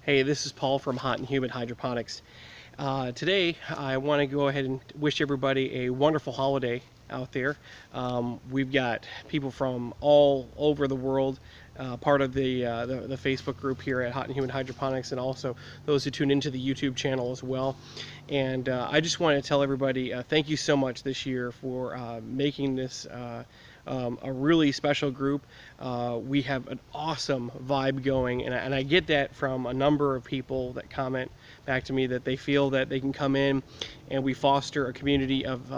Hey, this is Paul from Hot and Humid Hydroponics. Today, I want to go ahead and wish everybody a wonderful holiday out there. We've got people from all over the world, part of the Facebook group here at Hot and Humid Hydroponics, and also those who tune into the YouTube channel as well. And I just want to tell everybody thank you so much this year for making this a really special group. We have an awesome vibe going, and I get that from a number of people that comment back to me that they feel that they can come in and we foster a community of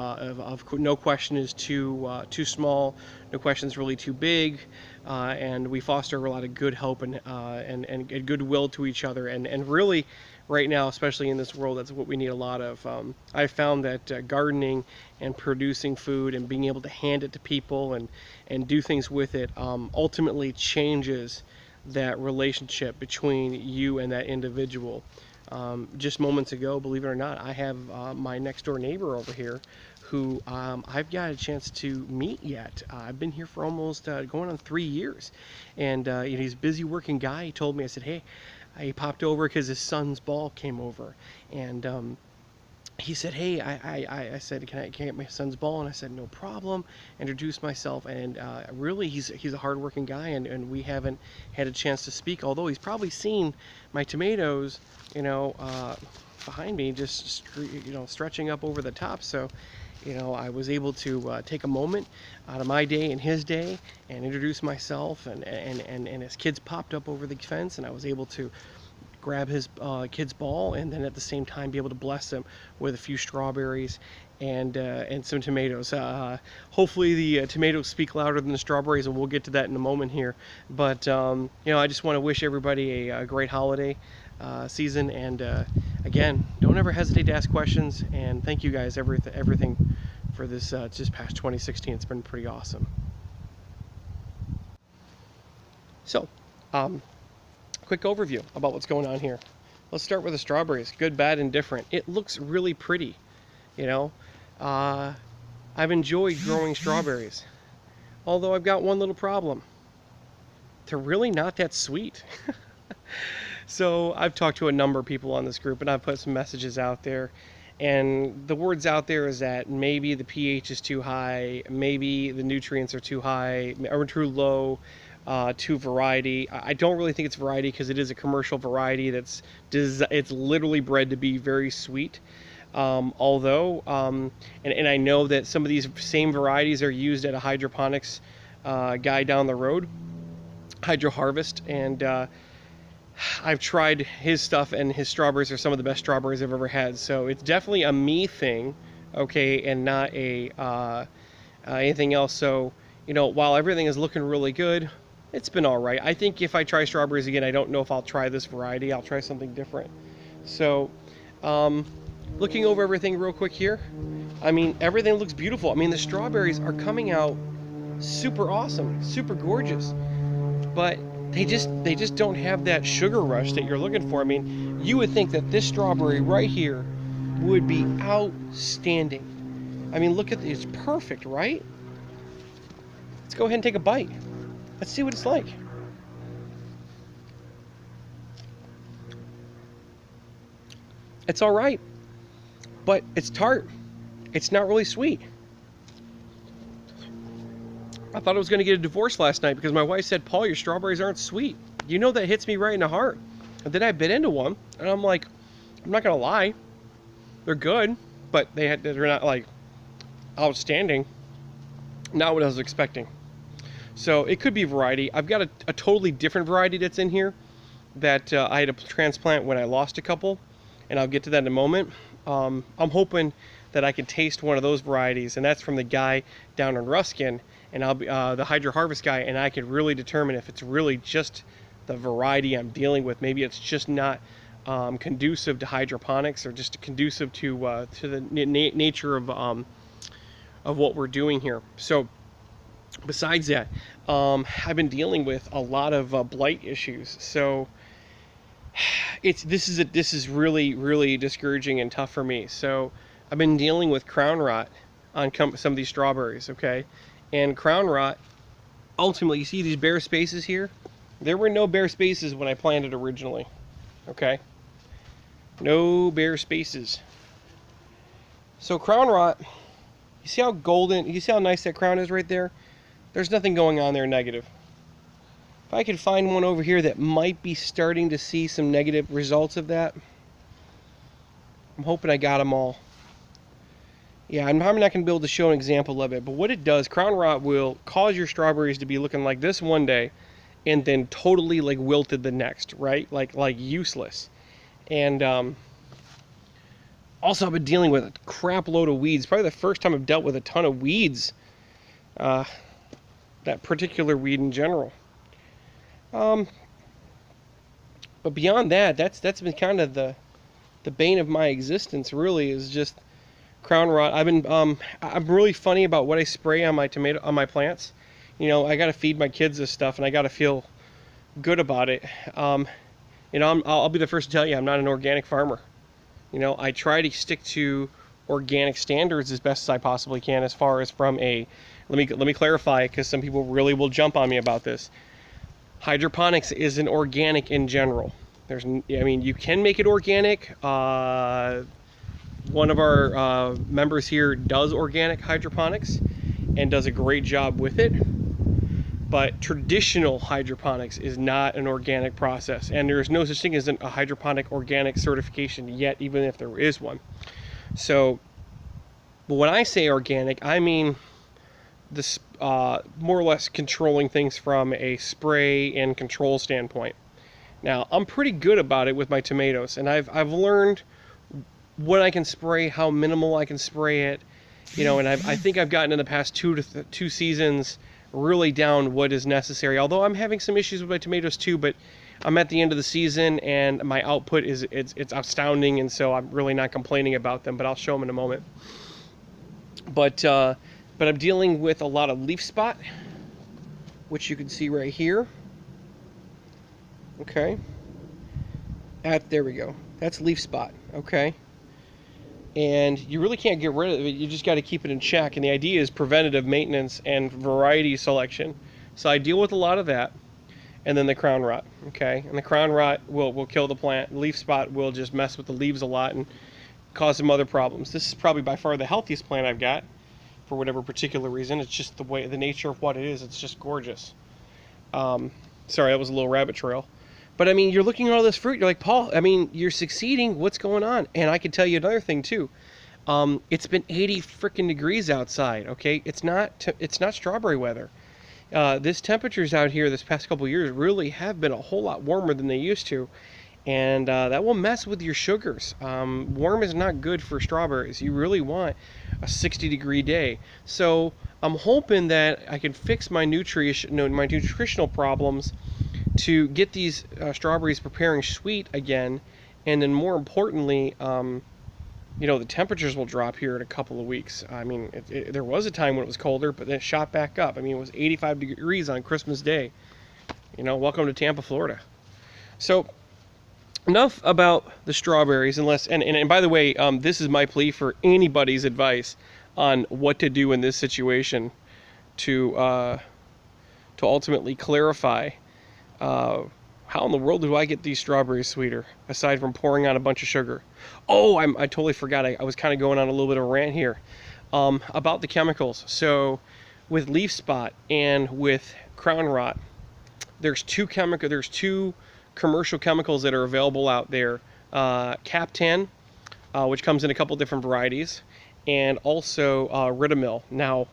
no question is too small, no question is really too big, and we foster a lot of good hope and goodwill to each other, and really right now, especially in this world, that's what we need a lot of. I found that gardening and producing food and being able to hand it to people and do things with it ultimately changes that relationship between you and that individual. Just moments ago, believe it or not, I have my next door neighbor over here who I've got a chance to meet yet. I've been here for almost going on 3 years, and he's a busy working guy. He told me, I said, hey, he popped over because his son's ball came over, and he said, hey, I said, can I get my son's ball? And I said, no problem. Introduced myself, and really he's a hardworking guy, and we haven't had a chance to speak, although he's probably seen my tomatoes, behind me, just stretching up over the top. So I was able to take a moment out of my day and his day and introduce myself, and his kids popped up over the fence, and I was able to grab his kid's ball, and then at the same time be able to bless them with a few strawberries and some tomatoes. Hopefully the tomatoes speak louder than the strawberries, and we'll get to that in a moment here. But I just want to wish everybody a great holiday season, and again, don't ever hesitate to ask questions, and thank you guys everything for this just past 2016. It's been pretty awesome. So quick overview about what's going on here. Let's start with the strawberries. Good, bad, and different. It looks really pretty. I've enjoyed growing strawberries, although I've got one little problem. They're really not that sweet. So I've talked to a number of people on this group, and I've put some messages out there, and the words out there is that maybe the pH is too high, maybe the nutrients are too high or too low, to variety. I don't really think it's variety, because it is a commercial variety it's literally bred to be very sweet. Although, and I know that some of these same varieties are used at a hydroponics guy down the road, Hydro Harvest, and I've tried his stuff, and his strawberries are some of the best strawberries I've ever had. So it's definitely a me thing, okay, and not a anything else. So while everything is looking really good, it's been all right. I think if I try strawberries again, I don't know if I'll try this variety. I'll try something different. So looking over everything real quick here, I mean, everything looks beautiful. I mean, the strawberries are coming out super awesome, super gorgeous, but they just don't have that sugar rush that you're looking for. I mean, you would think that this strawberry right here would be outstanding. I mean, look at this, it's perfect, right? Let's go ahead and take a bite. Let's see what it's like. It's all right, but it's tart. It's not really sweet. I thought I was going to get a divorce last night because my wife said, Paul, your strawberries aren't sweet. That hits me right in the heart. And then I bit into one, and I'm like, I'm not going to lie. They're good, but they're not like outstanding. Not what I was expecting. So it could be variety. I've got a totally different variety that's in here that I had to transplant when I lost a couple, and I'll get to that in a moment. I'm hoping that I can taste one of those varieties, and that's from the guy down in Ruskin, and I'll be the Hydro Harvest guy, and I can really determine if it's really just the variety I'm dealing with. Maybe it's just not conducive to hydroponics, or just conducive to the nature of what we're doing here. So besides that, I've been dealing with a lot of blight issues. So this is really discouraging and tough for me. So I've been dealing with crown rot on some of these strawberries, okay? And crown rot, ultimately, you see these bare spaces here? There were no bare spaces when I planted originally. Okay, no bare spaces. So crown rot, you see how golden, you see how nice that crown is right there? There's nothing going on there negative. If I could find one over here that might be starting to see some negative results of that, I'm hoping I got them all. Yeah, I'm probably not going to be able to show an example of it, but what it does, crown rot will cause your strawberries to be looking like this one day and then totally like wilted the next, right? Like useless. And also I've been dealing with a crap load of weeds. Probably the first time I've dealt with a ton of weeds. That particular weed in general. But beyond that, that's been kind of the bane of my existence. Really, is just crown rot. I'm really funny about what I spray on my plants. You know, I got to feed my kids this stuff, and I got to feel good about it. You know, I'll be the first to tell you I'm not an organic farmer. You know, I try to stick to organic standards as best as I possibly can. As far as from a, let me clarify, because some people really will jump on me about this. Hydroponics isn't organic in general. I mean, you can make it organic. One of our members here does organic hydroponics and does a great job with it. But traditional hydroponics is not an organic process, and there is no such thing as a hydroponic organic certification yet, even if there is one. So, but when I say organic, I mean this more or less controlling things from a spray and control standpoint. Now, I'm pretty good about it with my tomatoes, and I've learned what I can spray, how minimal I can spray it, you know, and I think I've gotten in the past two seasons really down what is necessary. Although I'm having some issues with my tomatoes too, but I'm at the end of the season and my output it's astounding, and so I'm really not complaining about them. But I'll show them in a moment. But I'm dealing with a lot of leaf spot, which you can see right here. Okay. There we go. That's leaf spot. Okay. And you really can't get rid of it. You just got to keep it in check. And the idea is preventative maintenance and variety selection. So I deal with a lot of that. And then the crown rot. Okay. And the crown rot will kill the plant. Leaf spot will just mess with the leaves a lot and cause some other problems. This is probably by far the healthiest plant I've got for whatever particular reason. It's just the nature of what it is. It's just gorgeous. Sorry, that was a little rabbit trail. But I mean, you're looking at all this fruit. You're like, Paul, I mean, you're succeeding. What's going on? And I can tell you another thing too. It's been 80 freaking degrees outside. Okay, it's not strawberry weather. This temperatures out here this past couple of years really have been a whole lot warmer than they used to, and that will mess with your sugars. Warm is not good for strawberries. You really want a 60-degree day. So I'm hoping that I can fix my nutritional problems to get these strawberries preparing sweet again, and then more importantly, you know, the temperatures will drop here in a couple of weeks. I mean, there was a time when it was colder, but then it shot back up. I mean, it was 85 degrees on Christmas Day. You know, welcome to Tampa, Florida. So, enough about the strawberries, unless, and by the way, this is my plea for anybody's advice on what to do in this situation to ultimately clarify how in the world do I get these strawberries sweeter, aside from pouring on a bunch of sugar? Oh, I totally forgot. I was kind of going on a little bit of a rant here about the chemicals. So with leaf spot and with crown rot, there's two commercial chemicals that are available out there. Captan, which comes in a couple different varieties, and also Ridamil. Now,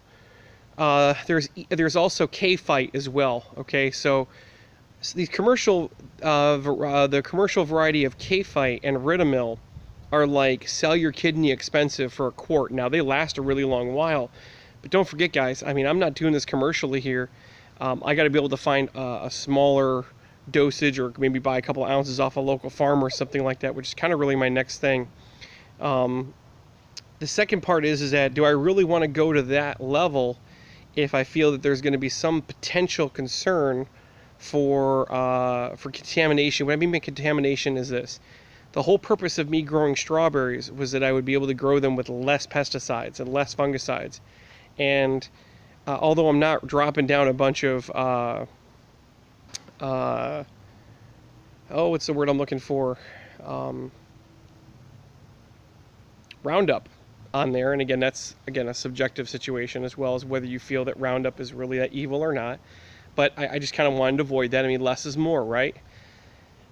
there's also K-Fight as well. Okay, so these the commercial variety of K-Fight and Ridamil are like sell your kidney expensive for a quart. Now, they last a really long while, but don't forget, guys, I mean, I'm not doing this commercially here. I got to be able to find a smaller dosage, or maybe buy a couple ounces off a local farm or something like that, which is kind of really my next thing. The second part is that do I really want to go to that level if I feel that there's going to be some potential concern for contamination? What I mean by contamination is this: the whole purpose of me growing strawberries was that I would be able to grow them with less pesticides and less fungicides. And although I'm not dropping down a bunch of oh, what's the word I'm looking for? Roundup on there. And again, that's a subjective situation, as well as whether you feel that Roundup is really that evil or not. But I just kind of wanted to avoid that. I mean, less is more, right?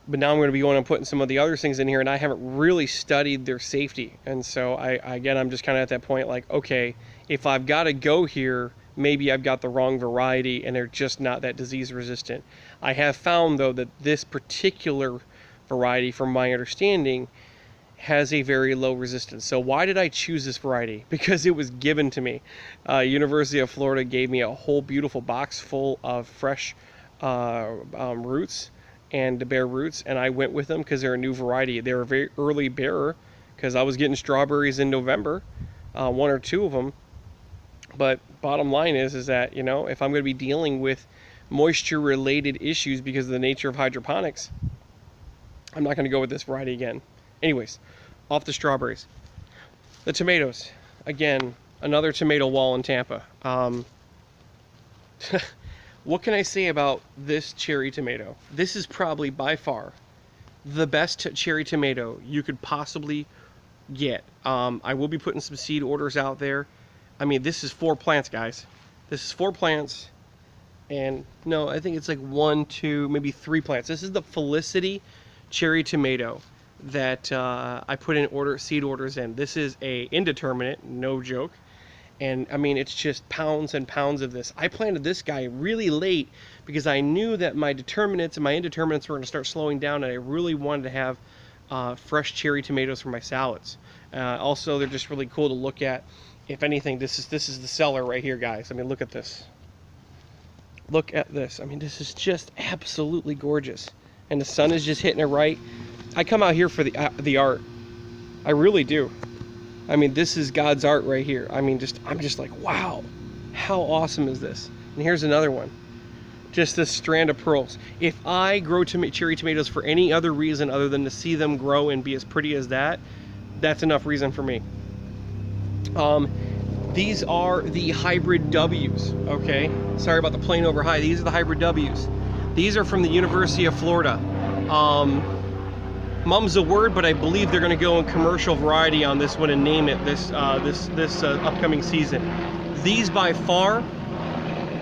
But now I'm going to be going and putting some of the other things in here, and I haven't really studied their safety. And so I'm just kind of at that point, like, okay, if I've got to go here, maybe I've got the wrong variety and they're just not that disease resistant. I have found, though, that this particular variety, from my understanding, has a very low resistance. So why did I choose this variety? Because it was given to me. University of Florida gave me a whole beautiful box full of fresh roots and bare roots, and I went with them because they're a new variety. They're a very early bearer, because I was getting strawberries in November, one or two of them. But bottom line is that, you know, if I'm going to be dealing with moisture related issues because of the nature of hydroponics, I'm not going to go with this variety again. Anyways, off the strawberries. The tomatoes, again, another tomato wall in Tampa. What can I say about this cherry tomato? This is probably by far the best cherry tomato you could possibly get. I will be putting some seed orders out there. I mean, this is 4 plants, guys. This is 4 plants. And no, I think it's like 1, 2, maybe 3 plants. This is the Felicity cherry tomato that I put in seed orders in. This is a indeterminate, no joke. And I mean, it's just pounds and pounds of this. I planted this guy really late because I knew that my determinants and my indeterminants were going to start slowing down, and I really wanted to have fresh cherry tomatoes for my salads. Also, they're just really cool to look at. If anything, this is the cellar right here, guys. I mean, look at this. Look at this. I mean, this is just absolutely gorgeous. And the sun is just hitting it right. I come out here for the art. I really do. I mean, this is God's art right here. I mean, I'm just like, wow, how awesome is this? And here's another one. Just this strand of pearls. If I grow cherry tomatoes for any other reason other than to see them grow and be as pretty as that, that's enough reason for me. These are the hybrid W's, okay? Sorry about the plane over high. These are the hybrid W's. These are from the University of Florida. Mum's a word, but I believe they're going to go in commercial variety on this one and name it this upcoming season. These by far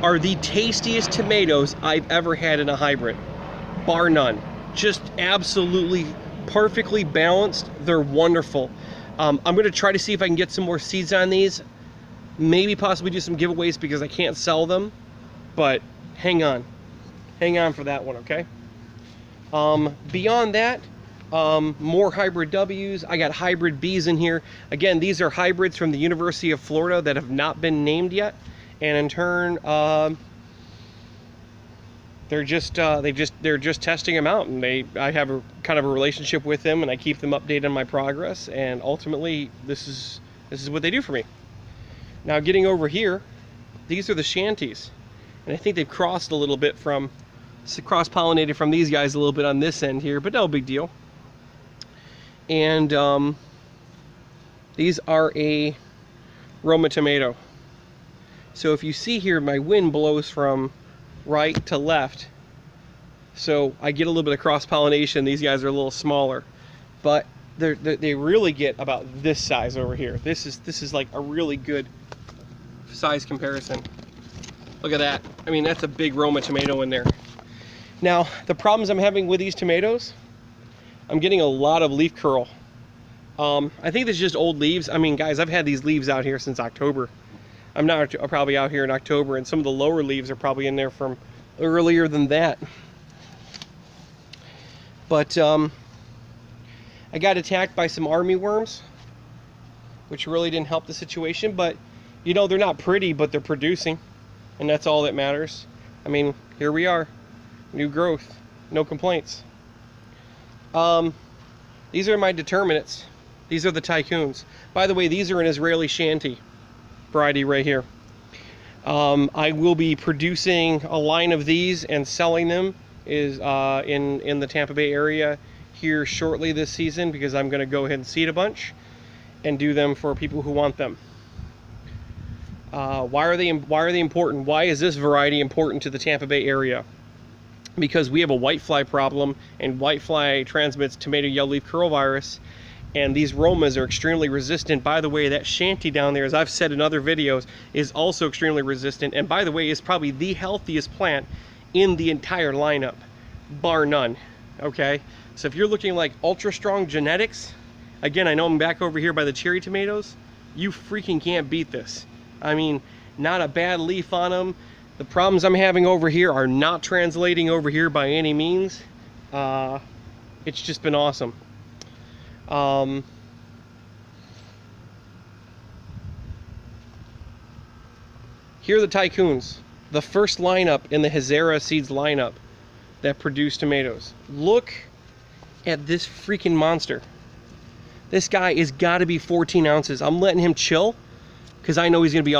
are the tastiest tomatoes I've ever had in a hybrid, bar none. Just absolutely perfectly balanced. They're wonderful. I'm going to try to see if I can get some more seeds on these. Maybe possibly do some giveaways because I can't sell them, but hang on for that one, okay? Beyond that, more hybrid W's. I got hybrid B's in here. Again, these are hybrids from the University of Florida that have not been named yet, and in turn, they're just testing them out, and I have a kind of a relationship with them, and I keep them updated on my progress, and ultimately, this is what they do for me. Now, getting over here, these are the shanties, and I think they've crossed a little bit from cross-pollinated from these guys a little bit on this end here, but no big deal. And these are a Roma tomato. So if you see here, my wind blows from right to left, so I get a little bit of cross-pollination. These guys are a little smaller, but they really get about this size over here. This is like a really good size comparison. Look at that. I mean, that's a big Roma tomato in there. Now, the problems I'm having with these tomatoes, I'm getting a lot of leaf curl. I think this is just old leaves. I mean, guys, I've had these leaves out here since October. I'm now probably out here in October, and some of the lower leaves are probably in there from earlier than that. But I got attacked by some army worms, which really didn't help the situation. But, you know, they're not pretty, but they're producing, and that's all that matters. I mean, here we are. New growth, no complaints. These are my determinants. These are the tycoons. By the way, these are an Israeli shanty variety right here. I will be producing a line of these and selling them in the Tampa Bay area here shortly this season, because I'm going to go ahead and seed a bunch and do them for people who want them. Why are they important? Why is this variety important to the Tampa Bay area? because we have a whitefly problem, and whitefly transmits tomato yellow leaf curl virus, and these Romas are extremely resistant. By the way, that shanty down there, as I've said in other videos, is also extremely resistant, and by the way, is probably the healthiest plant in the entire lineup, bar none. Okay, so if you're looking like ultra strong genetics, again, I know I'm back over here by the cherry tomatoes, you freaking can't beat this. I mean, not a bad leaf on them. The problems I'm having over here are not translating over here by any means. It's just been awesome. Here are the Tycoons, the first lineup in the Hazara Seeds lineup that produce tomatoes. Look at this freaking monster. This guy is got to be 14 ounces. I'm letting him chill because I know he's going to be awesome.